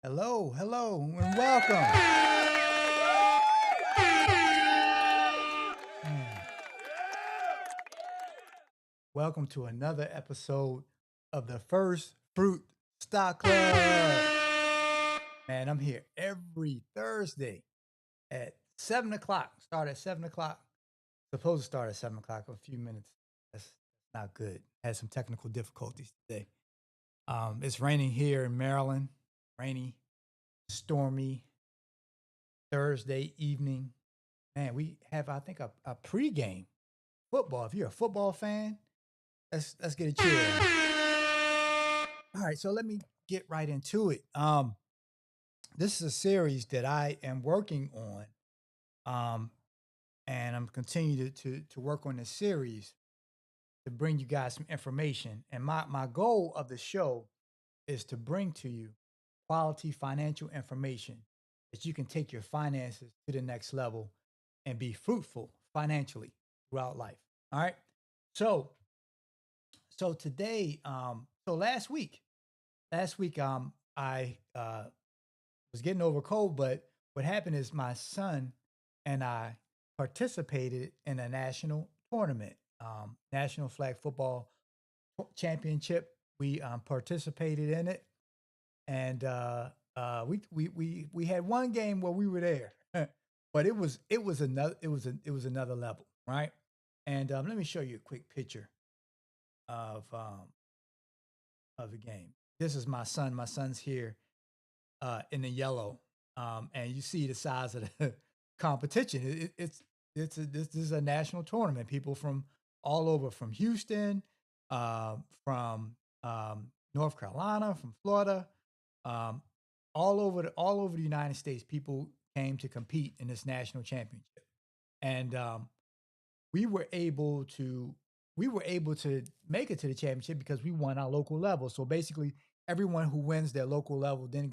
Hello, hello, and welcome. Mm. Welcome to another episode of the First Fruit Stock Club. Man, I'm here every Thursday at 7 o'clock. Start at 7 o'clock. Supposed to start at 7 o'clock, a few minutes. That's not good. Had some technical difficulties today. It's raining here in Maryland. Rainy, stormy Thursday evening. Man, we have, I think, a pregame football. If you're a football fan, let's get it chill. All right, so let me get right into it. This is a series that I am working on, um, and I'm continuing to work on this series to bring you guys some information. And my goal of the show is to bring to you quality financial information that you can take your finances to the next level and be fruitful financially throughout life. All right. So so today, so last week, I was getting over a cold, but what happened is my son and I participated in a national tournament, National Flag Football Championship. We participated in it, and we had one game where we were there, but it was another level, right? And let me show you a quick picture of the game. This is my son. My son's here in the yellow, and you see the size of the competition. This is a national tournament. People from all over, from Houston, from North Carolina, from Florida, um, all over the United States. People came to compete in this national championship, and we were able to we were able to make it to the championship because we won our local level. So basically, everyone who wins their local level then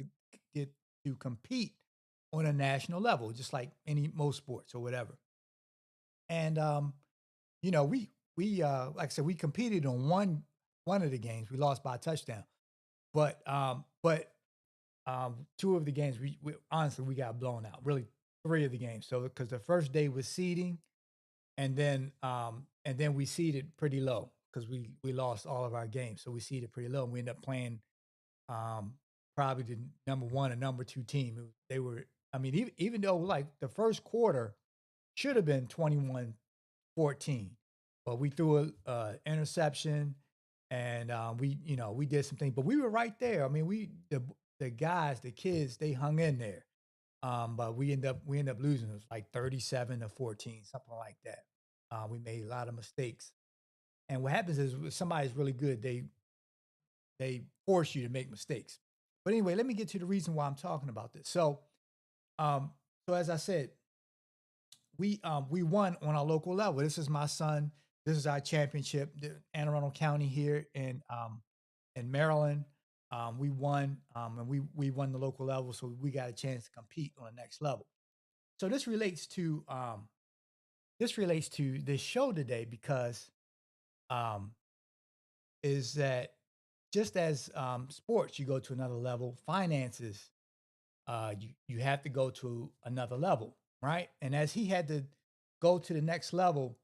get to compete on a national level, just like any most sports or whatever. And we like I said, we competed on one of the games. We lost by a touchdown, but two of the games we honestly we got blown out. Really, three of the games. So because the first day was seeding, and then we seeded pretty low because we lost all of our games, so we seeded pretty low, and we ended up playing um, probably the number one and number two team. They were, I mean, even though like the first quarter should have been 21-14, but we threw a interception, and we did some things, but we were right there. I mean, the guys, the kids, they hung in there. But we end up losing. It was like 37-14, something like that. We made a lot of mistakes. And what happens is when somebody's really good, they force you to make mistakes. But anyway, let me get to the reason why I'm talking about this. Um, so as I said, we won on our local level. This is my son. This is our championship, the Anne Arundel County here in Maryland. We won, and we won the local level, so we got a chance to compete on the next level. So this relates to this show today because um, is that just as sports, you go to another level, finances, you have to go to another level, right? And as he had to go to the next level,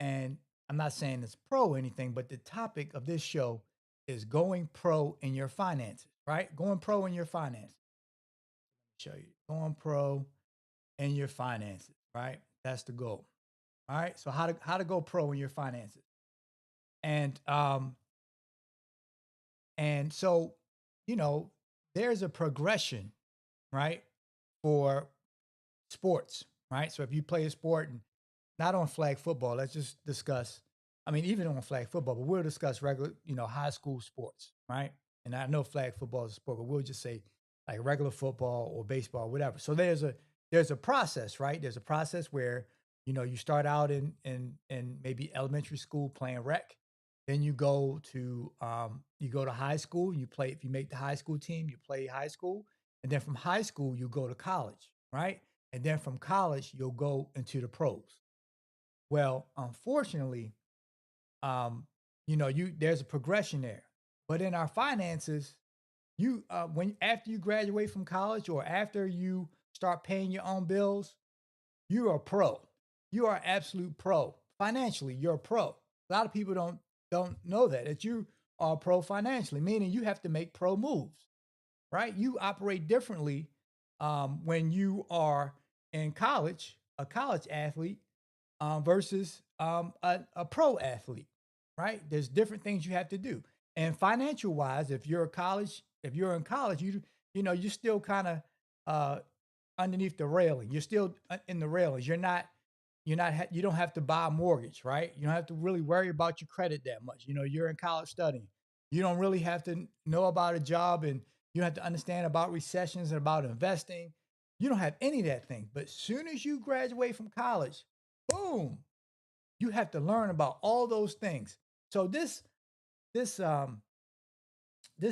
and I'm not saying it's pro or anything, but the topic of this show is going pro in your finances, right? Going pro in your finances. Show you going pro in your finances, right? That's the goal. All right. So how to go pro in your finances. And and so, you know, there's a progression, right? For sports, right? So if you play a sport and not on flag football, let's just discuss. I mean, even on flag football, but we'll discuss regular, high school sports, right? And I know flag football is a sport, but we'll just say like regular football or baseball, whatever. So there's a process, right? There's a process where you start out in maybe elementary school playing rec, then you go to high school. You play if you make the high school team, you play high school, and then from high school you go to college, right? And then from college you'll go into the pros. Well, unfortunately, you there's a progression there. But in our finances, You when after you graduate from college or after you start paying your own bills, you're a pro. You are absolute pro. Financially, you're a pro. A lot of people don't know that you are a pro financially, meaning you have to make pro moves, right? You operate differently when you are in college, a college athlete, versus a pro athlete, right? There's different things you have to do. And financial wise, if you're in college, you know, you're still kind of uh, underneath the railing. You're still in the railings. You don't have to buy a mortgage, right? You don't have to really worry about your credit that much. You know, you're in college studying. You don't really have to know about a job, and you don't have to understand about recessions and about investing. You don't have any of that thing. But as soon as you graduate from college, boom, you have to learn about all those things. So this this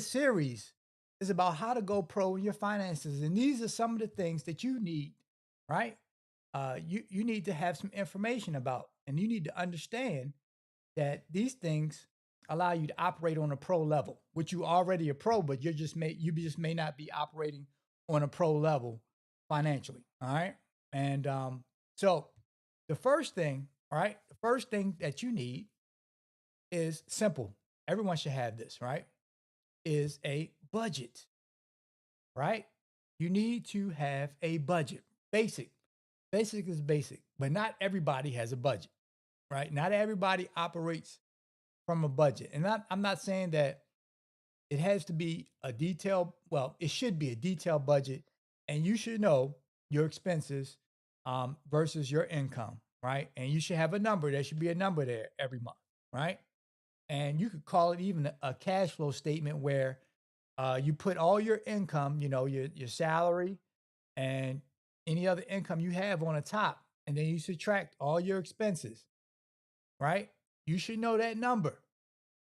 series is about how to go pro in your finances, and these are some of the things that you need, right? You need to have some information about, and you need to understand that these things allow you to operate on a pro level, which you already a pro, but you just may not be operating on a pro level financially. All right, and so the first thing, all right, the first thing that you need is simple. Everyone should have this, right? Is a budget, right? You need to have a budget. Basic. Basic is basic, but not everybody has a budget, right? Not everybody operates from a budget. And I'm not saying that it has to be a detailed, well, it should be a detailed budget, and you should know your expenses versus your income, right? And you should have a number. There should be a number there every month, right? And you could call it even a cash flow statement where you put all your income, you know, your salary and any other income you have on the top, and then you subtract all your expenses, right? You should know that number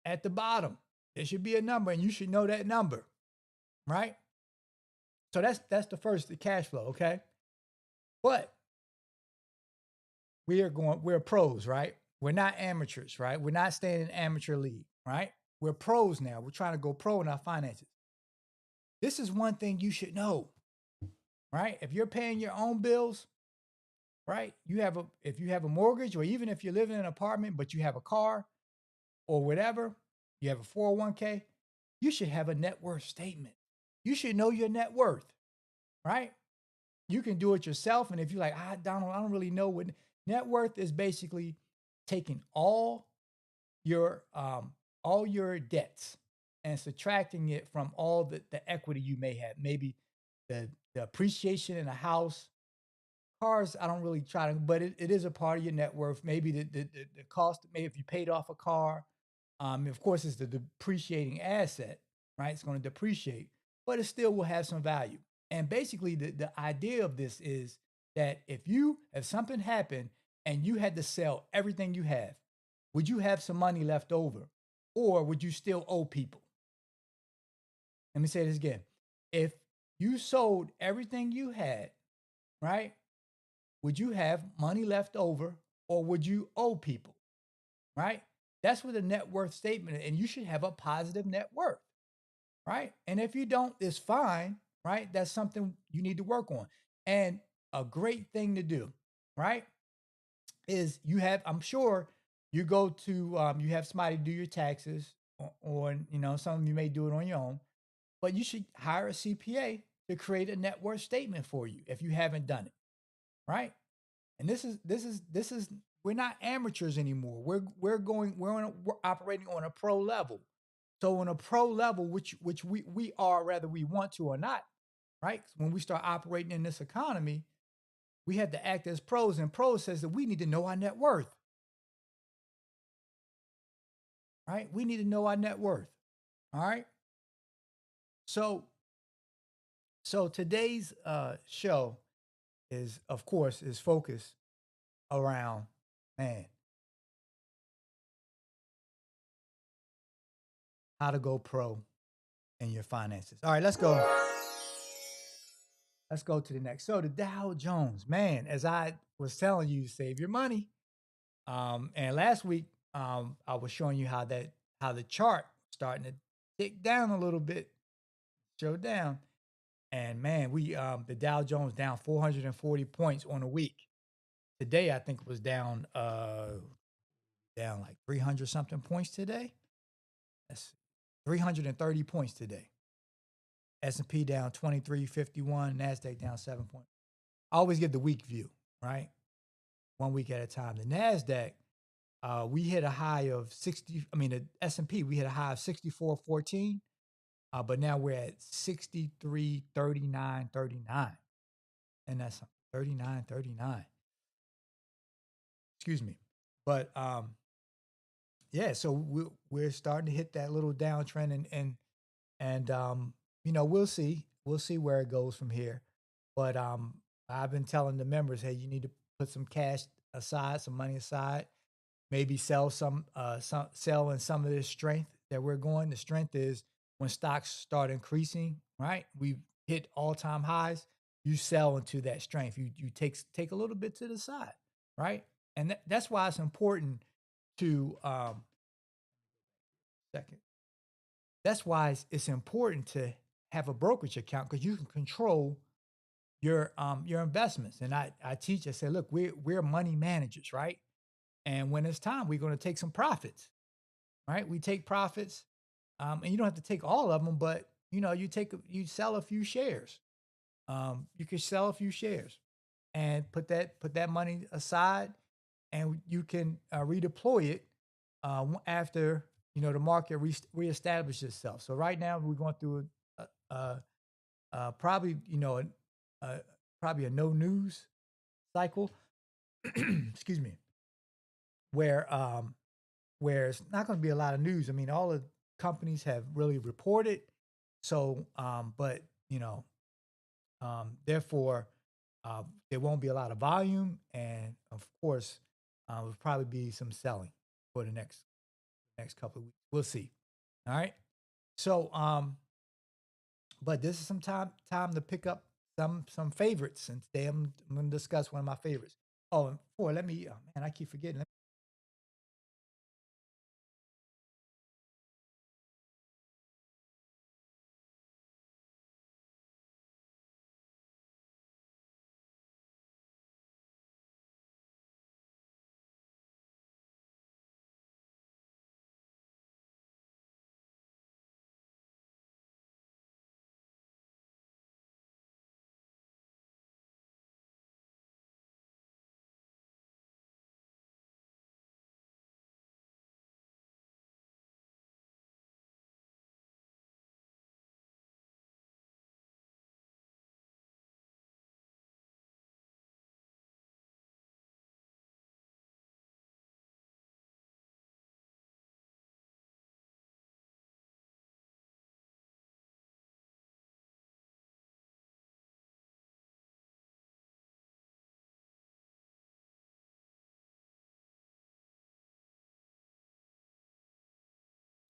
at the bottom. There should be a number, and you should know that number, right? So that's the first, the cash flow, okay? But we're pros, right? We're not amateurs, right? We're not staying in amateur league, right? We're pros now. We're trying to go pro in our finances. This is one thing you should know, right? If you're paying your own bills, right? If you have a mortgage, or even if you live in an apartment but you have a car or whatever, you have a 401k, you should have a net worth statement. You should know your net worth, right? You can do it yourself. And if you're like, Donald, I don't really know what net worth is, basically taking your all your debts and subtracting it from all the equity you may have. Maybe the appreciation in a house. Cars, I don't really try to, but it is a part of your net worth. Maybe the cost, maybe if you paid off a car, of course, it's the depreciating asset, right? It's going to depreciate, but it still will have some value. And basically, the idea of this is that if something happened and you had to sell everything you have, would you have some money left over, or would you still owe people? Let me say this again. If you sold everything you had, right? Would you have money left over, or would you owe people? Right? That's what a net worth statement is. And you should have a positive net worth, right? And if you don't, it's fine, right? That's something you need to work on. And a great thing to do, right? Is I'm sure you go to, you have somebody do your taxes, or, you know, some of you may do it on your own, but you should hire a CPA to create a net worth statement for you if you haven't done it, right? And this is we're not amateurs anymore. We're operating on a pro level. So on a pro level, which we are, whether we want to or not, right? When we start operating in this economy, we have to act as pros, and pros says that we need to know our net worth, right? We need to know our net worth. All right. So today's show is, of course, is focused around, man, how to go pro in your finances. All right, let's go. Let's go to the next. So the Dow Jones, man, as I was telling you, save your money. And last week, I was showing you how the chart starting to tick down a little bit. Showed down. And man, we the Dow Jones down 440 points on a week. Today, I think it was down like 300 something points today. That's 330 points today. S&P down 2351, Nasdaq down 7 points. I always get the week view, right? 1 week at a time. The Nasdaq, we hit a high of 60. I mean, the S&P, we hit a high of 64.14, but now we're at 63.39.39, and that's 39.39. Excuse me, but yeah. So we're starting to hit that little downtrend, and we'll see where it goes from here. But I've been telling the members, hey, you need to put some cash aside, some money aside, maybe sell sell in some of this strength that we're going. The strength is when stocks start increasing, right? We've hit all-time highs. You sell into that strength. You take a little bit to the side, right? And that's why it's important to second. That's why it's important to have a brokerage account because you can control your investments. And I teach. I say, look, we're money managers, right? And when it's time, we're going to take some profits, right? We take profits, and you don't have to take all of them, but you sell a few shares. You can sell a few shares and put that money aside, and you can redeploy it after the market reestablishes itself. So right now we're going through probably a, probably a no news cycle. Excuse me, where where it's not going to be a lot of news. I mean, all the companies have really reported. So, but therefore, there won't be a lot of volume, and of course, will probably be some selling for the next couple of weeks. We'll see. All right. So, but this is some time to pick up some favorites, and today I'm going to discuss one of my favorites. Oh, and boy, let me. Oh man, I keep forgetting.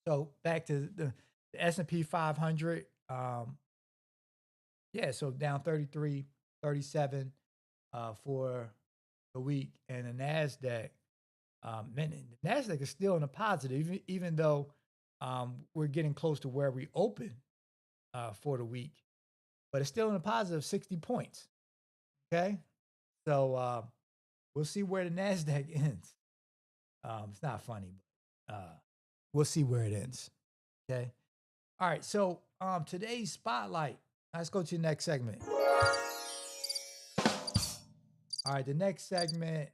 So back to the S&P 500. Yeah, so down 33, 37 for the week. And the NASDAQ, man, the NASDAQ is still in a positive, even though we're getting close to where we open for the week, but it's still in a positive 60 points. Okay. So we'll see where the NASDAQ ends. It's not funny, but we'll see where it ends. Okay. All right. So today's spotlight. Let's go to the next segment. All right. The next segment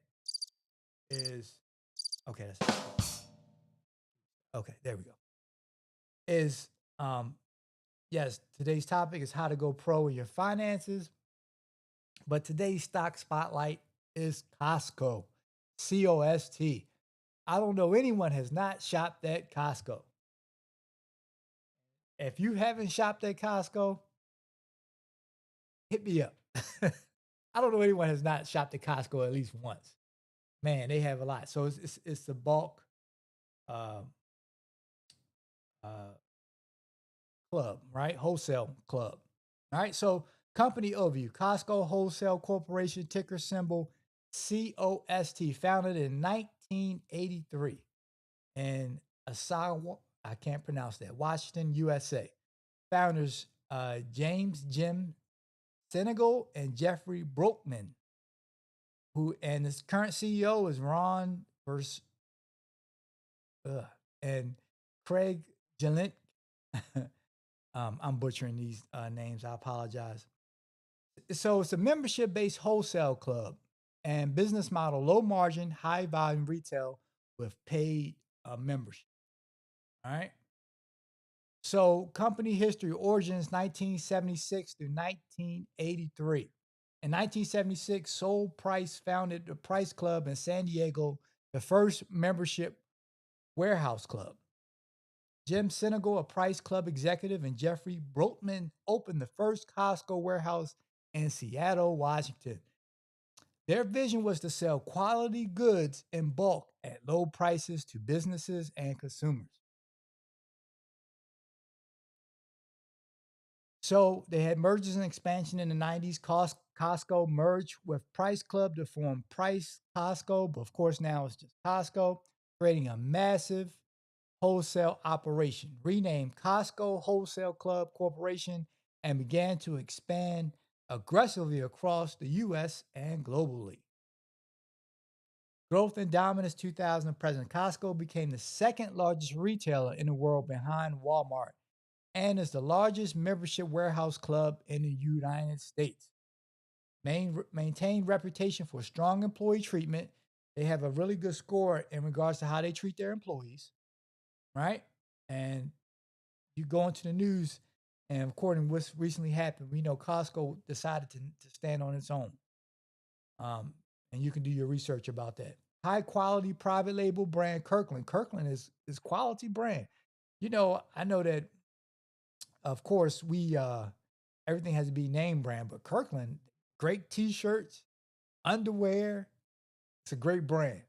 is okay. Okay. There we go. Is yes, today's topic is how to go pro in your finances. But today's stock spotlight is Costco, COST. I don't know anyone has not shopped at Costco. If you haven't shopped at Costco, hit me up. I don't know anyone has not shopped at Costco at least once. Man, they have a lot. So it's the bulk uh, uh, club, right? Wholesale club. All right. So company overview: Costco Wholesale Corporation, ticker symbol COST, founded in 1983 in Asawa. I can't pronounce that. Washington, USA. Founders James Jim Senegal and Jeffrey Brokman, who and his current CEO is Ron Vers, and Craig Jellint. I'm butchering these names. I apologize. So it's a membership-based wholesale club and business model: low margin, high volume retail with paid membership. All right. So company history: origins 1976 through 1983. In 1976, Soul Price founded the Price Club in San Diego, the first membership warehouse club. Jim Senegal, a Price Club executive, and Jeffrey Brotman opened the first Costco warehouse in Seattle, Washington. Their vision was to sell quality goods in bulk at low prices to businesses and consumers. So they had mergers and expansion in the 90s. Costco merged with Price Club to form Price Costco, but of course now it's just Costco, creating a massive wholesale operation, renamed Costco Wholesale Club Corporation, and began to expand aggressively across the US and globally. Growth and dominance: 2000 present. Costco became the second largest retailer in the world behind Walmart and is the largest membership warehouse club in the United States. Maintained reputation for strong employee treatment. They have a really good score in regards to how they treat their employees, right? And you go into the news, and according to what's recently happened, we know Costco decided to stand on its own. And you can do your research about that. High quality private label brand Kirkland. Kirkland is quality brand. I know that of course we everything has to be name brand, but Kirkland, great t-shirts, underwear, it's a great brand.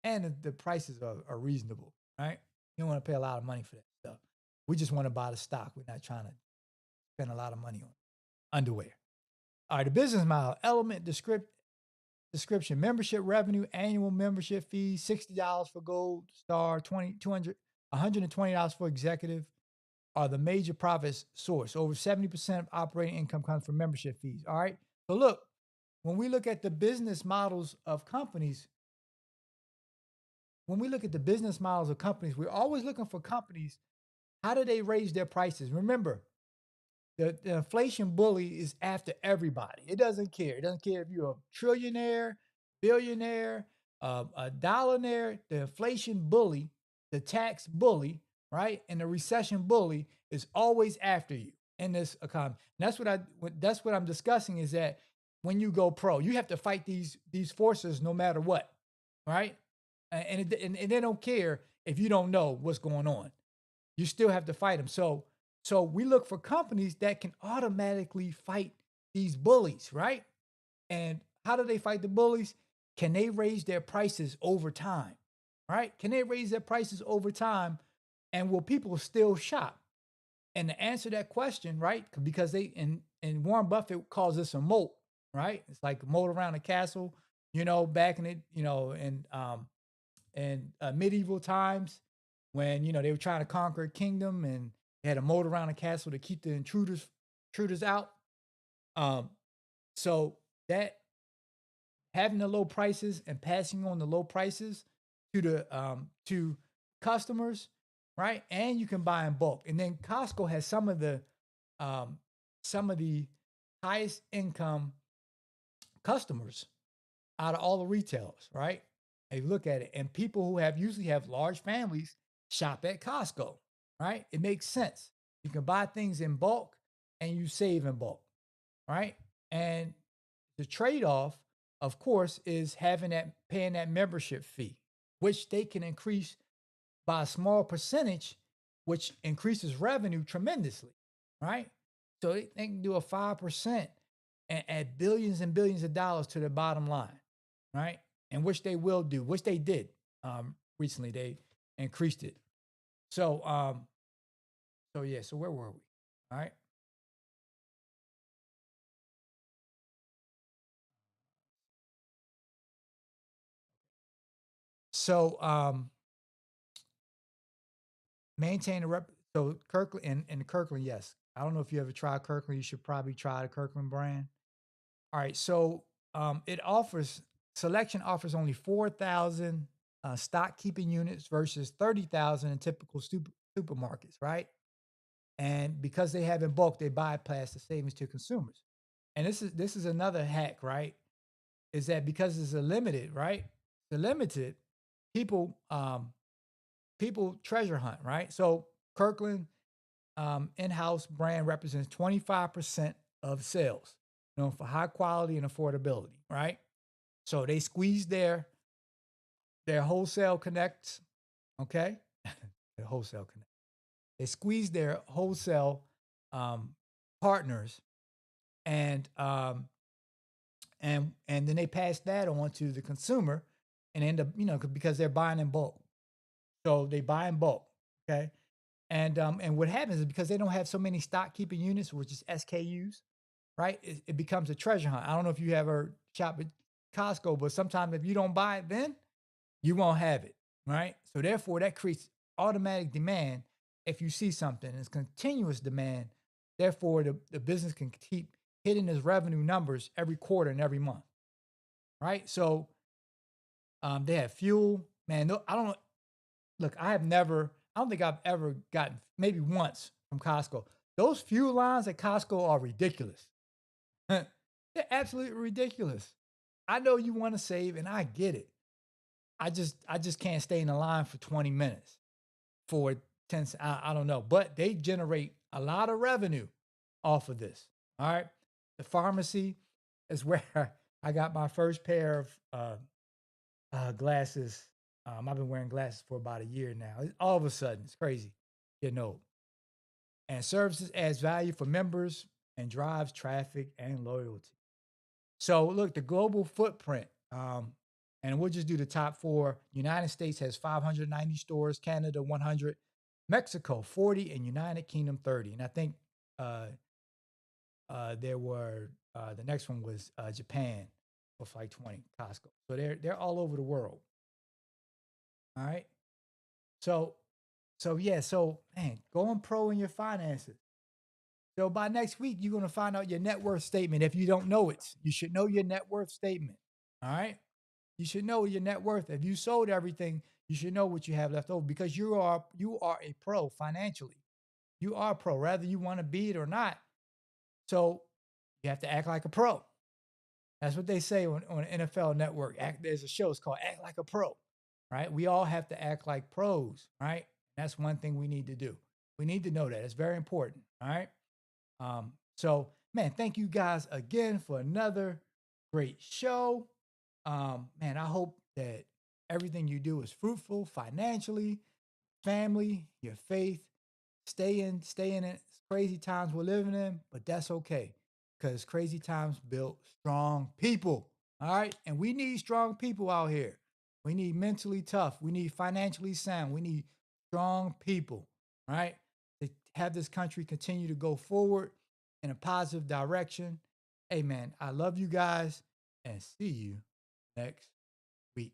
And the prices are reasonable, right? You don't want to pay a lot of money for that stuff. We just want to buy the stock. We're not trying to spend a lot of money on underwear. All right, the business model: element description: membership revenue, annual membership fees, $60 for gold star, 20, 200, $120 for executive are the major profits source. Over 70% of operating income comes from membership fees. All right. So look, when we look at the business models of companies, we're always looking for companies. How do they raise their prices? Remember, the inflation bully is after everybody. It doesn't care. It doesn't care if you're a trillionaire, billionaire, a dollaire. The inflation bully, the tax bully, right, and the recession bully is always after you in this economy. And that's what I'm discussing is that when you go pro, you have to fight these forces no matter what, right? And they don't care if you don't know what's going on. You still have to fight them. So we look for companies that can automatically fight these bullies, right? And how do they fight the bullies? Can they raise their prices over time? Right? Can they raise their prices over time? And will people still shop? And to answer that question, right? Because and Warren Buffett calls this a moat, right? It's like a moat around a castle, back in it, medieval times when they were trying to conquer a kingdom and they had a moat around a castle to keep the intruders out. So that having the low prices and passing on the low prices to customers, right? And you can buy in bulk. And then Costco has um, some of the highest income customers out of all the retailers, right? And you look at it, and people who usually have large families shop at Costco, right? It makes sense. You can buy things in bulk and you save in bulk, right? And the trade-off, of course, is paying that membership fee, which they can increase by a small percentage, which increases revenue tremendously, right? So they can do a 5% and add billions and billions of dollars to their bottom line, right? And which they will do, which they did recently. They increased it. So yeah. So where were we? All right. So maintain a rep. So Kirkland and Kirkland, yes. I don't know if you ever tried Kirkland. You should probably try the Kirkland brand. All right, so it offers selection offers only 4,000 stock keeping units versus 30,000 in typical supermarkets, right? And because they have in bulk, they bypass the savings to consumers. And this is another hack, right? Is that because it's a limited, right? The limited people people treasure hunt, right? So Kirkland in-house brand represents 25% of sales, known for high quality and affordability, right? So they squeeze their wholesale connects, okay? Their wholesale connect. They squeeze their wholesale um, partners and and then they pass that on to the consumer and end up, because they're buying in bulk. So they buy in bulk, okay? And what happens is because they don't have so many stock keeping units, which is SKUs, right? It becomes a treasure hunt. I don't know if you ever shop at Costco, but sometimes if you don't buy it, then you won't have it, right? So therefore, that creates automatic demand. If you see something, it's continuous demand. Therefore, the business can keep hitting its revenue numbers every quarter and every month, right? So they have fuel, man. No, I don't look. I don't think I've ever gotten maybe once from Costco. Those fuel lines at Costco are ridiculous. They're absolutely ridiculous. I know you want to save, and I get it. I just can't stay in the line for 20 minutes for 10 I don't know, but they generate a lot of revenue off of this. All right. The pharmacy is where I got my first pair of glasses. I've been wearing glasses for about a year now. All of a sudden, it's crazy. Getting old. And services adds value for members and drives traffic and loyalty. So look, the global footprint, and we'll just do the top four. United States has 590 stores, Canada 100, Mexico 40, and United Kingdom 30. And I think uh, there were the next one was Japan with like 20 Costco. So they're all over the world. All right. So so man, going pro in your finances. So by next week, you're gonna find out your net worth statement. If you don't know it, you should know your net worth statement. All right. You should know your net worth. If you sold everything, you should know what you have left over because you are a pro financially. You are a pro, whether you want to be it or not. So you have to act like a pro. That's what they say on NFL Network. There's a show, it's called Act Like a Pro, right? We all have to act like pros, right? That's one thing we need to do. We need to know that. It's very important, all right? So, man, thank you guys again for another great show. Man, I hope that everything you do is fruitful financially, family, your faith. Stay in it. It's crazy times we're living in, but that's okay because crazy times build strong people. All right. And we need strong people out here. We need mentally tough. We need financially sound. We need strong people. All right. To have this country continue to go forward in a positive direction. Hey, man, I love you guys and see you next week.